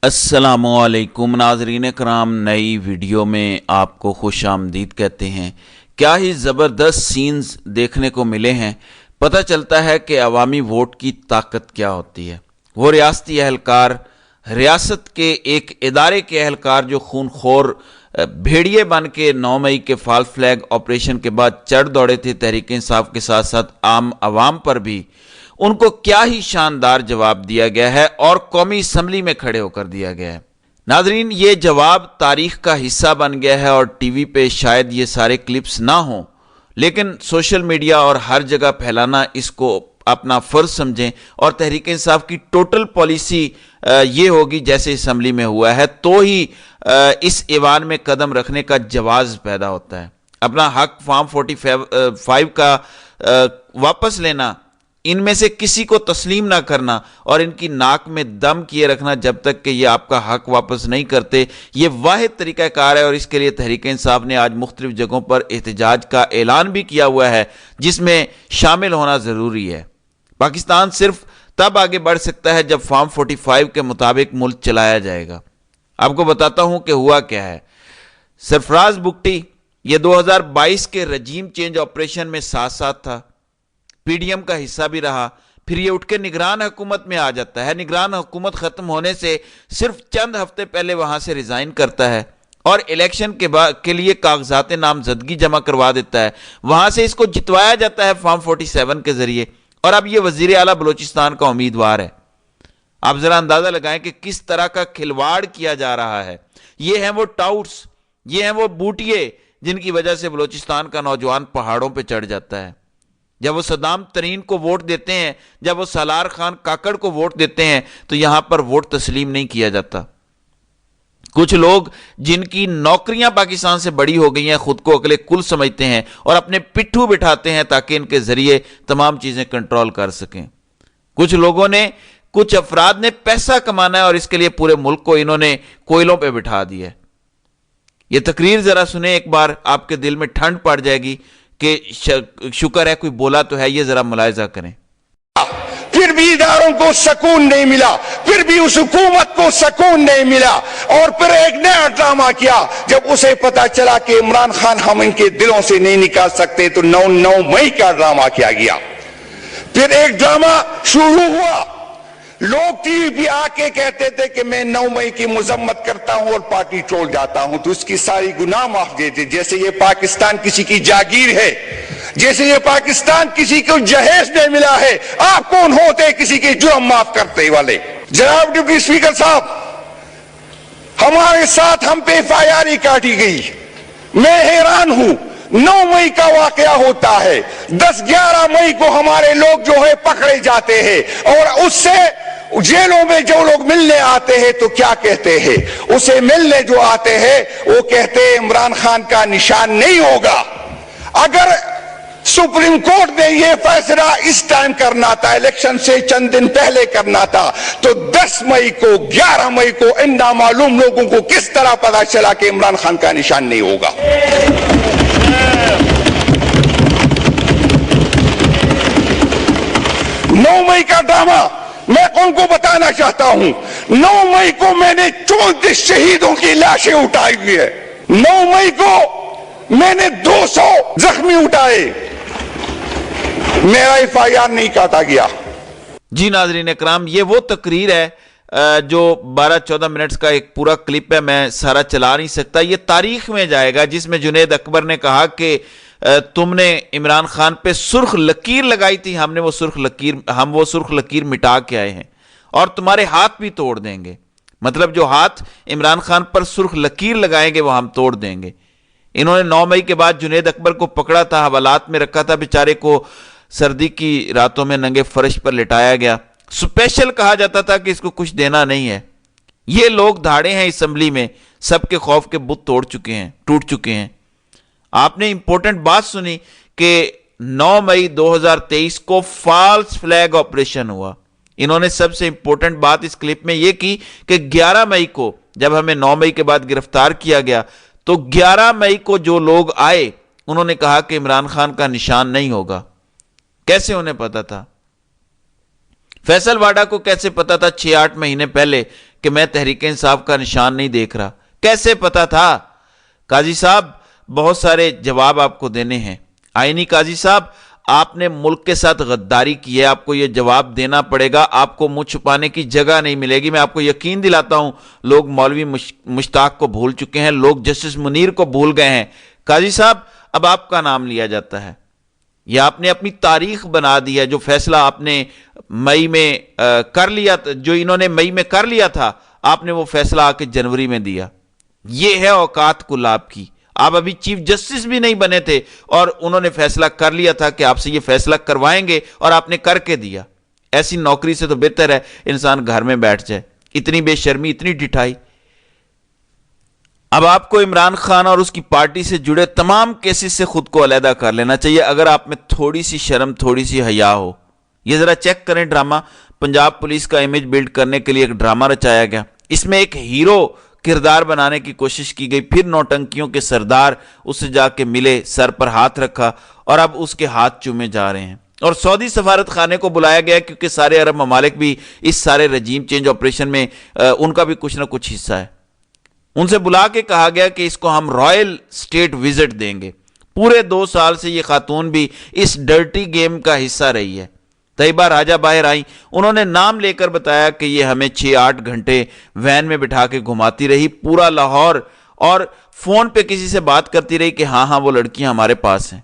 السلام علیکم ناظرین کرام، نئی ویڈیو میں آپ کو خوش آمدید کہتے ہیں۔ کیا ہی زبردست سینز دیکھنے کو ملے ہیں۔ پتہ چلتا ہے کہ عوامی ووٹ کی طاقت کیا ہوتی ہے۔ وہ ریاستی اہلکار، ریاست کے ایک ادارے کے اہلکار جو خون خور بھیڑیے بن کے 9 مئی کے فالس فلیگ آپریشن کے بعد چڑھ دوڑے تھے تحریک انصاف کے ساتھ ساتھ عام عوام پر بھی، ان کو کیا ہی شاندار جواب دیا گیا ہے اور قومی اسمبلی میں کھڑے ہو کر دیا گیا ہے۔ ناظرین، یہ جواب تاریخ کا حصہ بن گیا ہے اور ٹی وی پہ شاید یہ سارے کلپس نہ ہوں، لیکن سوشل میڈیا اور ہر جگہ پھیلانا اس کو اپنا فرض سمجھیں، اور تحریک انصاف کی ٹوٹل پالیسی یہ ہوگی جیسے اسمبلی میں ہوا ہے تو ہی اس ایوان میں قدم رکھنے کا جواز پیدا ہوتا ہے۔ اپنا حق فارم 45 کا واپس لینا، ان میں سے کسی کو تسلیم نہ کرنا اور ان کی ناک میں دم کیے رکھنا جب تک کہ یہ آپ کا حق واپس نہیں کرتے، یہ واحد طریقہ کار ہے۔ اور اس کے لیے تحریک انصاف نے آج مختلف جگہوں پر احتجاج کا اعلان بھی کیا ہوا ہے، جس میں شامل ہونا ضروری ہے۔ پاکستان صرف تب آگے بڑھ سکتا ہے جب فارم 45 کے مطابق ملک چلایا جائے گا۔ آپ کو بتاتا ہوں کہ ہوا کیا ہے۔ سرفراز بگٹی یہ 2022 کے رجیم چینج آپریشن میں ساتھ ساتھ تھا، پی ڈی ایم کا حصہ بھی رہا، پھر یہ اٹھ کے نگران حکومت میں آ جاتا ہے۔ نگران حکومت ختم ہونے سے صرف چند ہفتے پہلے وہاں سے ریزائن کرتا ہے اور الیکشن کے لیے کاغذات نامزدگی جمع کروا دیتا ہے۔ وہاں سے اس کو جتوایا جاتا ہے فارم 47 کے ذریعے، اور اب یہ وزیر اعلیٰ بلوچستان کا امیدوار ہے۔ آپ ذرا اندازہ لگائیں کہ کس طرح کا کھلواڑ کیا جا رہا ہے۔ یہ ہیں وہ ٹاؤٹس، یہ ہیں وہ بوٹیے جن کی وجہ سے بلوچستان کا نوجوان پہاڑوں پہ چڑھ جاتا ہے۔ جب وہ صدام ترین کو ووٹ دیتے ہیں، جب وہ سالار خان کاکڑ کو ووٹ دیتے ہیں تو یہاں پر ووٹ تسلیم نہیں کیا جاتا۔ کچھ لوگ جن کی نوکریاں پاکستان سے بڑی ہو گئی ہیں خود کو اگلے کل سمجھتے ہیں اور اپنے پٹھو بٹھاتے ہیں تاکہ ان کے ذریعے تمام چیزیں کنٹرول کر سکیں۔ کچھ لوگوں نے، کچھ افراد نے پیسہ کمانا ہے اور اس کے لیے پورے ملک کو انہوں نے کوئلوں پہ بٹھا دیا ہے۔ یہ تقریر ذرا سنیں ایک بار، آپ کے دل میں ٹھنڈ پڑ جائے گی کہ شکر ہے کوئی بولا تو ہے۔ یہ ذرا ملاحظہ کریں۔ پھر بھی اداروں کو سکون نہیں ملا، پھر بھی اس حکومت کو سکون نہیں ملا، اور پھر ایک نیا ڈرامہ کیا۔ جب اسے پتا چلا کہ عمران خان ہم ان کے دلوں سے نہیں نکال سکتے تو 9 مئی کا ڈرامہ کیا گیا۔ پھر ایک ڈرامہ شروع ہوا، لوگ ٹی وی پہ آ کے کہتے تھے کہ میں 9 مئی کی مذمت کرتا ہوں اور پارٹی چھوڑ جاتا ہوں تو اس کی ساری گناہ معاف دیتے، جیسے یہ پاکستان کسی کی جاگیر ہے، جیسے یہ پاکستان کسی کو جہیز نہیں ملا ہے۔ آپ کون ہوتے کسی کے جرم معاف کرتے والے؟ جناب ڈپٹی اسپیکر صاحب، ہمارے ساتھ ہم پہ FIR کاٹی گئی۔ میں حیران ہوں، 9 مئی کا واقعہ ہوتا ہے، 10-11 مئی کو ہمارے لوگ جو ہے پکڑے جاتے ہیں، اور اس سے جیلوں میں جو لوگ ملنے آتے ہیں تو کیا کہتے ہیں؟ اسے ملنے جو آتے ہیں وہ کہتے ہیں عمران خان کا نشان نہیں ہوگا۔ اگر سپریم کورٹ نے یہ فیصلہ اس ٹائم کرنا تھا، الیکشن سے چند دن پہلے کرنا تھا، تو 10 مئی کو 11 مئی کو ان نامعلوم لوگوں کو کس طرح پتا چلا کہ عمران خان کا نشان نہیں ہوگا؟ 9 مئی کا ڈرامہ میں ان کو بتانا چاہتا ہوں۔ 9 مئی کو میں نے 34 شہیدوں کی لاشیں اٹھائی ہوئی ہے۔ 9 مئی کو میں نے 200 زخمی اٹھائے، میرا FIR نہیں کاٹا گیا۔ جی ناظرین اکرام، یہ وہ تقریر ہے جو 12-14 منٹس کا ایک پورا کلپ ہے، میں سارا چلا نہیں سکتا۔ یہ تاریخ میں جائے گا، جس میں جنید اکبر نے کہا کہ تم نے عمران خان پہ سرخ لکیر لگائی تھی، ہم وہ سرخ لکیر مٹا کے آئے ہیں اور تمہارے ہاتھ بھی توڑ دیں گے۔ مطلب جو ہاتھ عمران خان پر سرخ لکیر لگائیں گے وہ ہم توڑ دیں گے۔ انہوں نے 9 مئی کے بعد جنید اکبر کو پکڑا تھا، حوالات میں رکھا تھا، بیچارے کو سردی کی راتوں میں ننگے فرش پر لٹایا گیا، سپیشل کہا جاتا تھا کہ اس کو کچھ دینا نہیں ہے۔ یہ لوگ دھاڑے ہیں اسمبلی میں، سب کے خوف کے بت ٹوٹ چکے ہیں۔ آپ نے امپورٹنٹ بات سنی کہ 9 مئی 2023 کو فالس فلیگ آپریشن ہوا۔ انہوں نے سب سے امپورٹنٹ بات اس کلپ میں یہ کی کہ 11 مئی کو جب ہمیں 9 مئی کے بعد گرفتار کیا گیا تو 11 مئی کو جو لوگ آئے انہوں نے کہا کہ عمران خان کا نشان نہیں ہوگا۔ کیسے انہیں پتا تھا؟ فیصل واڈا کو کیسے پتا تھا 6-8 مہینے پہلے کہ میں تحریک انصاف کا نشان نہیں دیکھ رہا؟ کیسے پتا تھا؟ قاضی صاحب بہت سارے جواب آپ کو دینے ہیں۔ آئینی قاضی صاحب، آپ نے ملک کے ساتھ غداری کی ہے، آپ کو یہ جواب دینا پڑے گا، آپ کو منہ چھپانے کی جگہ نہیں ملے گی۔ میں آپ کو یقین دلاتا ہوں لوگ مولوی مشتاق کو بھول چکے ہیں، لوگ جسٹس منیر کو بھول گئے ہیں۔ قاضی صاحب اب آپ کا نام لیا جاتا ہے، یہ آپ نے اپنی تاریخ بنا دی ہے۔ جو فیصلہ آپ نے مئی میں کر لیا، جو انہوں نے مئی میں کر لیا تھا، آپ نے وہ فیصلہ آ کے جنوری میں دیا۔ یہ ہے اوقات کلاب کی۔ آپ ابھی چیف جسٹس بھی نہیں بنے تھے اور انہوں نے فیصلہ کر لیا تھا کہ آپ سے یہ فیصلہ کروائیں گے اور آپ نے کر کے دیا۔ ایسی نوکری سے تو بہتر ہے انسان گھر میں بیٹھ جائے۔ اتنی بے شرمی، اتنی ڈٹھائی۔ اب آپ کو عمران خان اور اس کی پارٹی سے جڑے تمام کیسز سے خود کو علیحدہ کر لینا چاہیے اگر آپ میں تھوڑی سی شرم، تھوڑی سی حیا ہو۔ یہ ذرا چیک کریں ڈرامہ، پنجاب پولیس کا امیج بلڈ کرنے کے لیے ایک ڈرامہ رچایا گیا۔ اس میں ایک ہیرو کردار بنانے کی کوشش کی گئی، پھر نوٹنکیوں کے سردار اس سے جا کے ملے، سر پر ہاتھ رکھا اور اب اس کے ہاتھ چومے جا رہے ہیں۔ اور سعودی سفارت خانے کو بلایا گیا کیونکہ سارے عرب ممالک بھی اس سارے رجیم چینج آپریشن میں ان کا بھی کچھ نہ کچھ حصہ ہے۔ ان سے بلا کے کہا گیا کہ اس کو ہم رائل سٹیٹ وزٹ دیں گے۔ پورے 2 سال سے یہ خاتون بھی اس ڈرٹی گیم کا حصہ رہی ہے۔ طیبہ راجہ باہر آئیں، انہوں نے نام لے کر بتایا کہ یہ ہمیں 6-8 گھنٹے وین میں بٹھا کے گھماتی رہی پورا لاہور، اور فون پہ کسی سے بات کرتی رہی کہ ہاں وہ لڑکیاں ہمارے پاس ہیں۔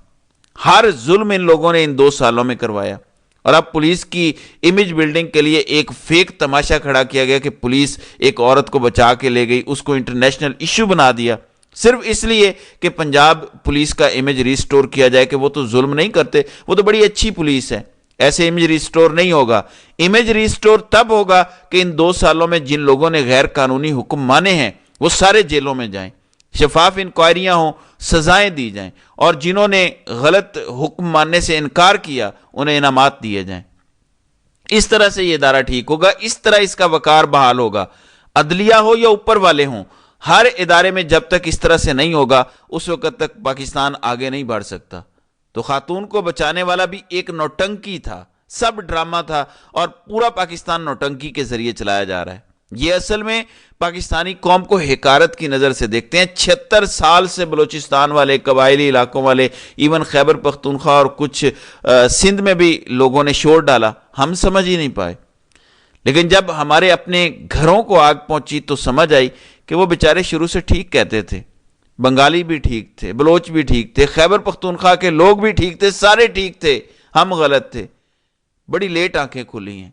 ہر ظلم ان لوگوں نے ان 2 سالوں میں کروایا، اور اب پولیس کی امیج بلڈنگ کے لیے ایک فیک تماشا کھڑا کیا گیا کہ پولیس ایک عورت کو بچا کے لے گئی، اس کو انٹرنیشنل ایشو بنا دیا، صرف اس لیے کہ پنجاب پولیس کا امیج ریسٹور کیا جائے کہ وہ تو ظلم نہیں کرتے، وہ تو بڑی اچھی پولیس ہے۔ ایسے امیج ریسٹور نہیں ہوگا۔ امیج ریسٹور تب ہوگا کہ ان 2 سالوں میں جن لوگوں نے غیر قانونی حکم مانے ہیں وہ سارے جیلوں میں جائیں، شفاف انکوائریاں ہوں، سزائیں دی جائیں، اور جنہوں نے غلط حکم ماننے سے انکار کیا انہیں انعامات دیے جائیں۔ اس طرح سے یہ ادارہ ٹھیک ہوگا، اس طرح اس کا وقار بحال ہوگا۔ عدلیہ ہو یا اوپر والے ہوں، ہر ادارے میں جب تک اس طرح سے نہیں ہوگا اس وقت تک پاکستان آگے نہیں بڑھ سکتا۔ تو خاتون کو بچانے والا بھی ایک نوٹنکی تھا، سب ڈرامہ تھا، اور پورا پاکستان نوٹنکی کے ذریعے چلایا جا رہا ہے۔ یہ اصل میں پاکستانی قوم کو حقارت کی نظر سے دیکھتے ہیں۔ 76 سال سے بلوچستان والے، قبائلی علاقوں والے، ایون خیبر پختونخوا اور کچھ سندھ میں بھی لوگوں نے شور ڈالا، ہم سمجھ ہی نہیں پائے۔ لیکن جب ہمارے اپنے گھروں کو آگ پہنچی تو سمجھ آئی کہ وہ بیچارے شروع سے ٹھیک کہتے تھے، بنگالی بھی ٹھیک تھے، بلوچ بھی ٹھیک تھے، خیبر پختونخوا کے لوگ بھی ٹھیک تھے، سارے ٹھیک تھے، ہم غلط تھے۔ بڑی لیٹ آنکھیں کھلی ہیں،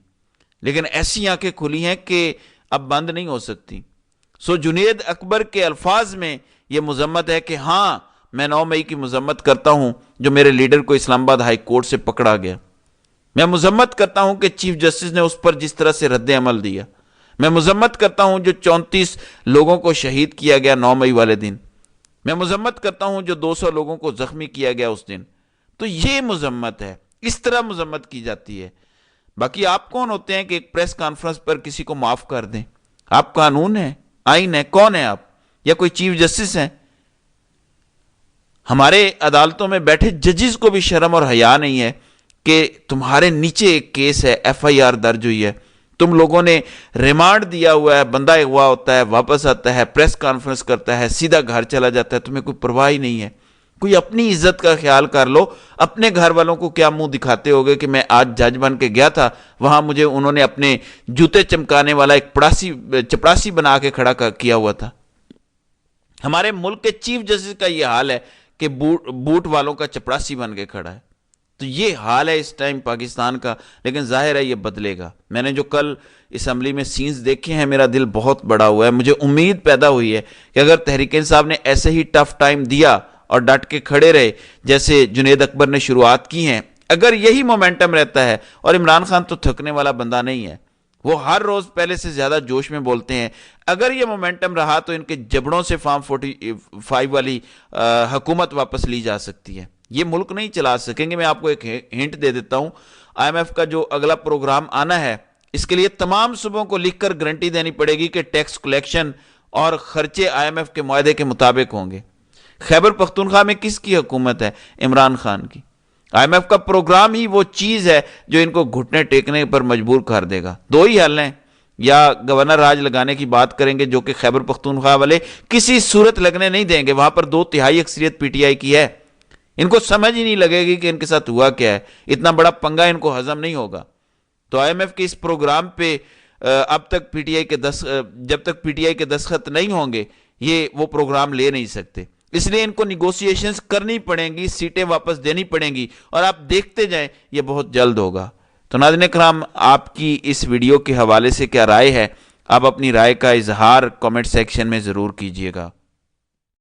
لیکن ایسی آنکھیں کھلی ہیں کہ اب بند نہیں ہو سکتی۔ سو جنید اکبر کے الفاظ میں یہ مذمت ہے کہ ہاں میں 9 مئی کی مذمت کرتا ہوں جو میرے لیڈر کو اسلام آباد ہائی کورٹ سے پکڑا گیا۔ میں مذمت کرتا ہوں کہ چیف جسٹس نے اس پر جس طرح سے رد عمل دیا۔ میں مذمت کرتا ہوں جو 34 لوگوں کو شہید کیا گیا 9 مئی والے دن۔ میں مذمت کرتا ہوں جو 200 لوگوں کو زخمی کیا گیا اس دن۔ تو یہ مذمت ہے، اس طرح مذمت کی جاتی ہے۔ باقی آپ کون ہوتے ہیں کہ ایک پریس کانفرنس پر کسی کو معاف کر دیں؟ آپ قانون ہیں، آئین ہے، کون ہیں آپ؟ یا کوئی چیف جسٹس ہیں؟ ہمارے عدالتوں میں بیٹھے ججز کو بھی شرم اور حیا نہیں ہے کہ تمہارے نیچے ایک کیس ہے، FIR درج ہوئی ہے، تم لوگوں نے ریمانڈ دیا ہوا ہے، بندہ اغوا ہوتا ہے، واپس آتا ہے، پریس کانفرنس کرتا ہے، سیدھا گھر چلا جاتا ہے، تمہیں کوئی پرواہ ہی نہیں ہے۔ کوئی اپنی عزت کا خیال کر لو۔ اپنے گھر والوں کو کیا منہ دکھاتے ہوگے کہ میں آج جج بن کے گیا تھا، وہاں مجھے انہوں نے اپنے جوتے چمکانے والا ایک چپڑاسی بنا کے کھڑا کیا ہوا تھا۔ ہمارے ملک کے چیف جسٹس کا یہ حال ہے کہ بوٹ والوں کا چپڑاسی بن کے کھڑا ہے۔ تو یہ حال ہے اس ٹائم پاکستان کا، لیکن ظاہر ہے یہ بدلے گا۔ میں نے جو کل اسمبلی میں سینز دیکھے ہیں میرا دل بہت بڑا ہوا ہے۔ مجھے امید پیدا ہوئی ہے کہ اگر تحریک انصاف نے ایسے ہی ٹف ٹائم دیا اور ڈٹ کے کھڑے رہے جیسے جنید اکبر نے شروعات کی ہیں، اگر یہی مومنٹم رہتا ہے، اور عمران خان تو تھکنے والا بندہ نہیں ہے، وہ ہر روز پہلے سے زیادہ جوش میں بولتے ہیں، اگر یہ مومنٹم رہا تو ان کے جبڑوں سے فارم 45 والی حکومت واپس لی جا سکتی ہے۔ یہ ملک نہیں چلا سکیں گے۔ میں آپ کو ایک ہنٹ دے دیتا ہوں، IMF کا جو اگلا پروگرام آنا ہے اس کے لیے تمام صوبوں کو لکھ کر گارنٹی دینی پڑے گی کہ ٹیکس کلیکشن اور خرچے IMF کے معاہدے کے مطابق ہوں گے۔ خیبر پختونخوا میں کس کی حکومت ہے؟ عمران خان کی۔ IMF کا پروگرام ہی وہ چیز ہے جو ان کو گھٹنے ٹیکنے پر مجبور کر دے گا. دو ہی حل ہیں، یا گورنر راج لگانے کی بات کریں گے جو کہ خیبر پختونخوا والے کسی صورت لگنے نہیں دیں گے، وہاں پر 2/3 اکثریت PTI کی ہے، ان کو سمجھ ہی نہیں لگے گی کہ ان کے ساتھ ہوا کیا ہے، اتنا بڑا پنگا ان کو ہضم نہیں ہوگا. تو IMF کے اس پروگرام پہ اب تک جب تک PTI کے دستخط نہیں ہوں گے یہ وہ پروگرام لے نہیں سکتے، اس لیے ان کو نیگوسیشنز کرنی پڑیں گی، سیٹیں واپس دینی پڑیں گی، اور آپ دیکھتے جائیں یہ بہت جلد ہوگا. تو ناظرین کرام، آپ کی اس ویڈیو کے حوالے سے کیا رائے ہے؟ آپ اپنی رائے کا اظہار کامنٹ سیکشن میں ضرور کیجئے گا.